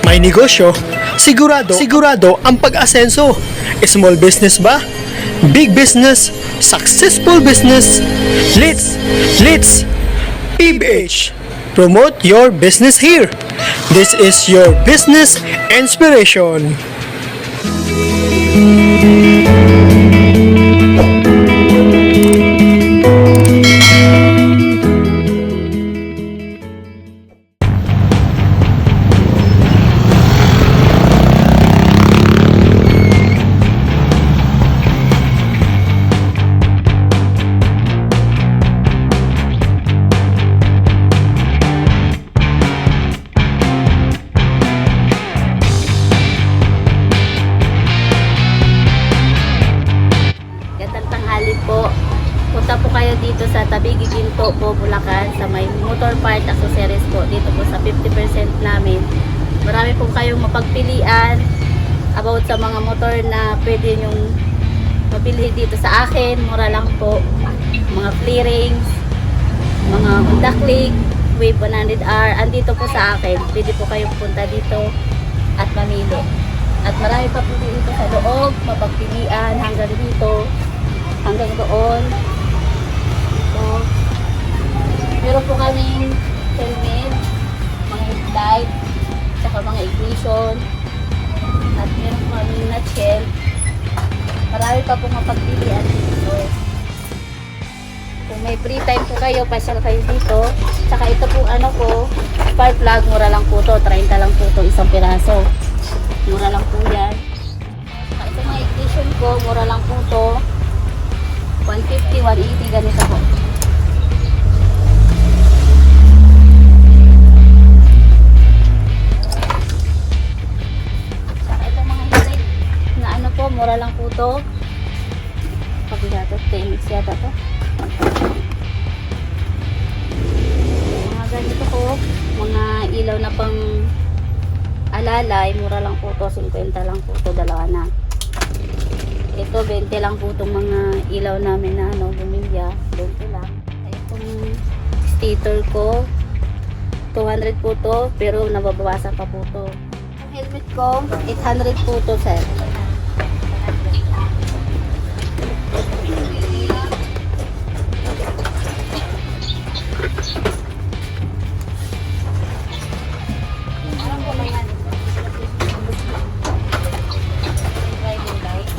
May negosyo, sigurado ang pag-asenso. Small business ba? Big business? Successful business? Let's PBH. Promote your business here. This is your business inspiration. Punta po kayo dito sa Tabigi Ginto po, Bulacan, sa may motor part accessories po. Dito po sa 50% namin. Marami po kayong mapagpilian about sa mga motor na pwede nyong mabili dito sa akin. Mura lang po. Mga flea rings, mga Honda Click, Wave 100R. Andito po sa akin. Pwede po kayong punta dito at mamili. At marami pa po dito sa loob, mapagpilian hanggang dito, hanggang doon. Meron po kaming helmet, mga headlight, saka mga ignition, at meron po kaming nutshell. Marami pa pong mapagpilian dito. Kung may free time po kayo, pasyal kayo dito. Saka ito po spark plug, mura lang po to, 30 lang po to, isang piraso. Mura lang po yan. Saka ito mga ignition ko, mura lang po to, 150, 180, ganito po. Mura lang po to. Pagkita to, 10 yata to. Mga ganito po, mga ilaw na pang alalay, mura lang po to, 50 lang po to, dalawa na. Ito, 20 lang po itong mga ilaw namin na bumilya, 20 lang. Itong stator ko, 200 po to, pero nababawasan pa po to. Ang helmet ko, 800 po to, sir.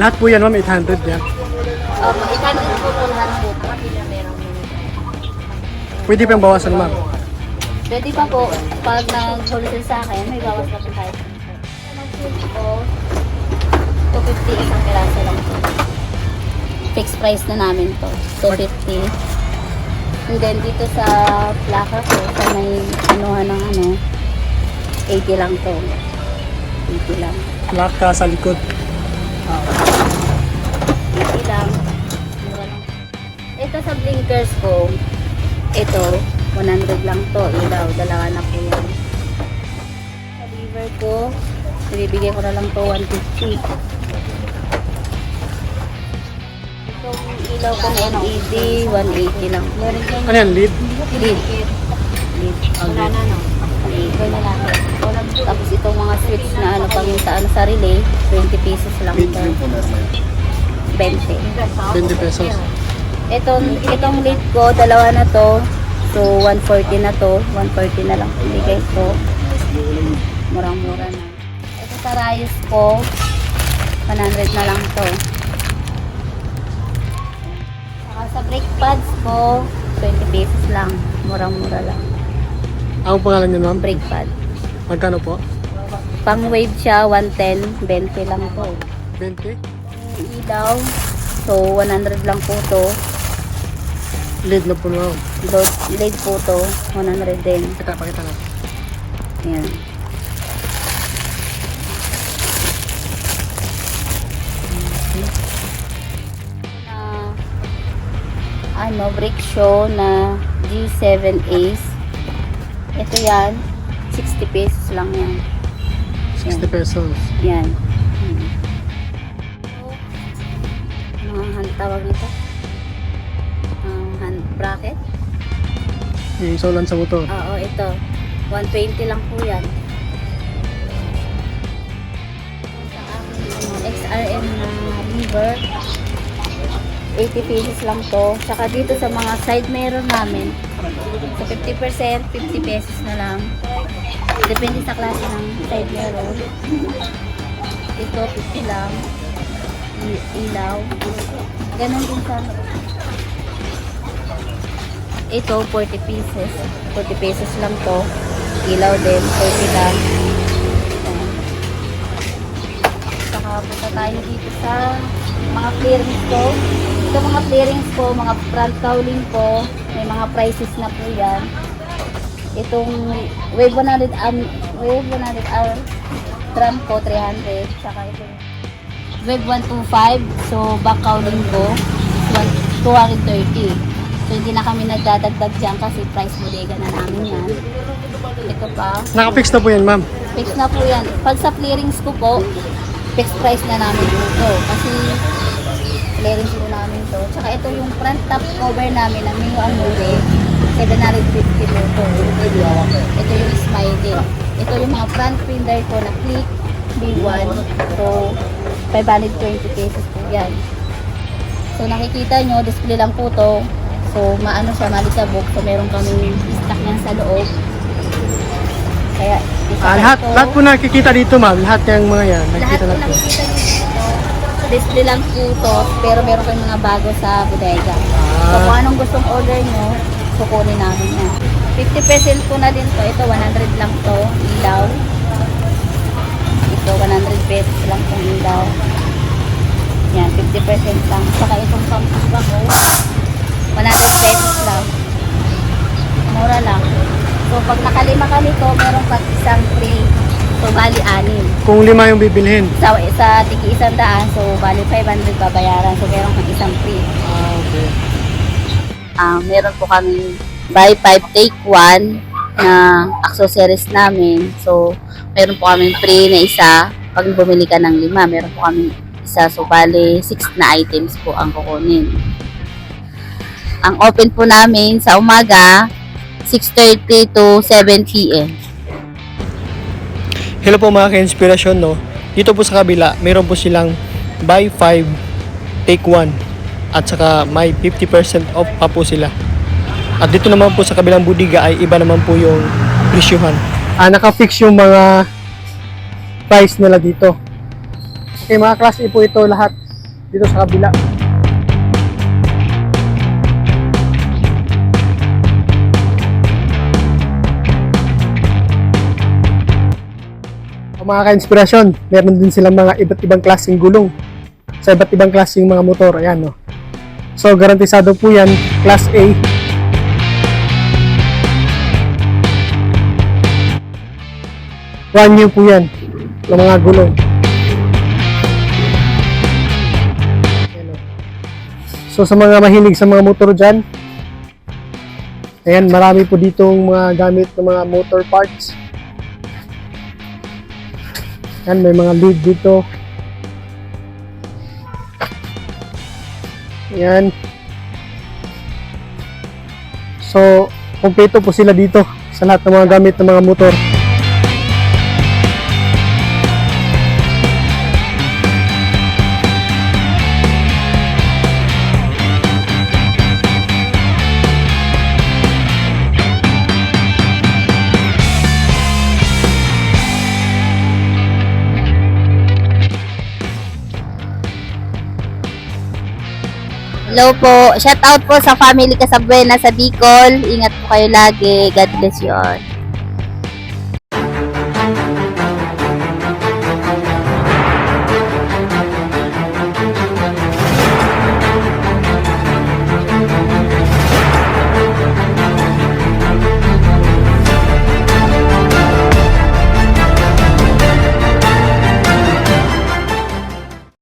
Lahat po yan, ma'am, 800 yan. 800 po po lahat po. Pwede pa yung bawasan, ma'am. Pwede pa po. Pag nag-wholesale sa akin, may bawas pa po tayo. Po, 250 isang piraso lang po. Fixed price na namin to. 250. And then dito sa plaka ko, sa may ng 80 lang to. 80 lang. Plaka sa likod. 80 lang. Mura lang. Ito sa blinkers ko, ito, 100 lang to. Ilaw, dalawa na po yan. Sa lever ko, ibibigay ko na lang to 150. Itong ilaw ko na LED, 180 lang. Ano yan, lead? Lead. Wala na, no? Ito na natin. Tapos itong mga switch na sa relay, 20 pesos lang ito. 20. 20 pesos. Itong lead ko, dalawa na to. So, 140 na to. 140 na lang bigay ko. Murang-mura na. Ito sa rayos ko, 100 na lang to. Saka sa brake pads ko, 20 pesos lang. Murang-mura lang. Ang pangalan niyo, ma'am? Brake pad. Magkano po? Pang wave siya, 110, 20 lang po. 20? Ilaw, so 100 lang po to. Lead na po, ma'am. Lead po to, 100 din. Pakita na. Yan. Brake show na G7 Ace. Ito yan, 60 pesos lang yan. 60 pesos. Yan. Mga tawag nito? Hand bracket? Yung saulan sa motor. Oo, ito. 120 lang po yan. RM na river. 80 pesos lang to. Tsaka dito sa mga side mirror namin, sa 50%, 50 pesos na lang. Depende sa klase ng side mirror. Ito, 50 lang. Ilaw. Ganon din sa ito, 40 pesos. 40 pesos lang to. Ilaw din, 40 lang. Saka punta tayo dito sa mga clearings ko. Ito mga clearings ko, mga front cowling ko. May mga prices na po yan. Itong Wave 100 R drum ko, 300. Saka ito Wave 125. So, back cowling ko, 230. So, hindi na kami nagdadagdag dyan kasi price bodega na namin yan. Ito pa. Naka-fix na po yan, ma'am. Fix na po yan. Pag sa clearings ko po, fixed price na namin ito. Kasi clearings po namin to. Tsaka ito yung front top cover namin na Mio Amore. 750 po ito. Ito yung smiley. Ito yung mga front fender ko na click B1. So, 520 pesos po yan. So, nakikita nyo, display lang po to. So, maano siya, malisabok. So, meron kaming stock niyan sa loob. Kaya, Lahat po nakikita dito, ma'am. Lahat yung mga yan. lahat Nakikita po na po. nakikita nyo dito. Display lang po to, pero meron kayong mga bago sa bodega. So, kung anong gustong order nyo, kukunin namin yan. 50% po na din to. Ito, 100 lang to. Ilaw. Ito, 100 pesos lang tong ilaw. Yan, 50% lang. Saka itong pampasba ko, 100 pesos lang. Mura lang. So, pag nakalima ka nito, meron pa isang free. So, bali 6. Kung 5 yung bibilhin. Sa tiki 100, so bali 500 babayaran. So, meron kang isang free. Okay. Meron po kami buy 5 take 1 na accessories namin. So, meron po kami free na isa. Pag bumili ka ng 5, meron po kami isa. So, bali 6 na items po ang kukunin. Ang open po namin sa umaga, 6:30 to 7 p.m. Hello po mga ka-inspirasyon, no? Dito po sa kabila, meron po silang buy 5, take 1. At saka may 50% off pa po sila. At dito naman po sa kabilang budiga ay iba naman po yung presyuhan. Naka-fix yung mga price nila dito. Okay, mga class A po ito lahat dito sa kabila. Mga ka-inspirasyon, meron din silang mga iba't ibang klaseng gulong sa iba't ibang klaseng mga motor. Ayan, no? So, garantisado po yan, Class A. Brand new po yan ng mga gulong. Ayan, no? So, sa mga mahilig sa mga motor dyan, ayan, marami po ditong mga gamit ng mga motor parts. Yan, may mga lead dito. Yan. So, kompleto po sila dito sa lahat ng mga gamit ng mga motor. Hello po. Shout out po sa family Casabuena sa Bicol. Ingat po kayo lagi. God bless you all.